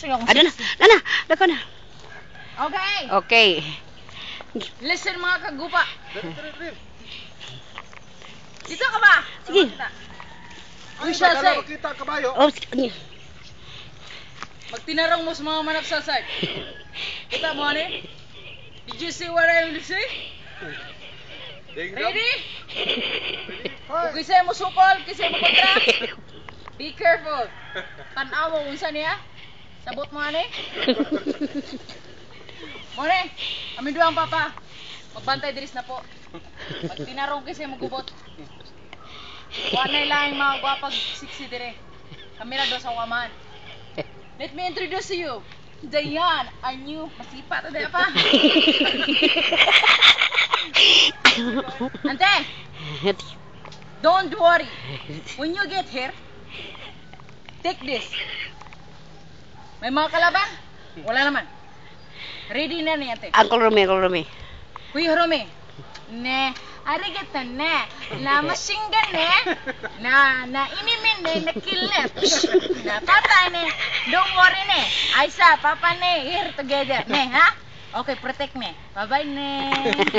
Ada na. Nana, dako na. Okay. Okay. Listen mga kagupa. Dito ka ba? Sige. We shall say. Makita kabayo. Oh, sige. Pag tinarong mo sa mga managsasag. Kita mo ani? Did you see what I will say? Ready? Kung kisay mo sukol, kisay mo kontra. Be careful. Tanaw mo unsa niya? Sabot mo ani? More, amin duang papa. Magbantay diris na po. Pag tinarong kisay mo gubot. Wanay lang yung mga gwapag siksi dire. Kamera do sa waman. Let me introduce you. Dayan, our new masipa to pa. Ante, don't worry. When you get here, take this. May mga kalaban? Wala naman. Ready na ni ate. Uncle Rumi. Kuya Rumi. Ne, arigata ne. Na masinggan ne. Na inimin ne, na kill ne. Na patay ne. Don't worry ne. Aisa, papa ne, here together ne, ha? Okay, protect ne. Bye-bye ne.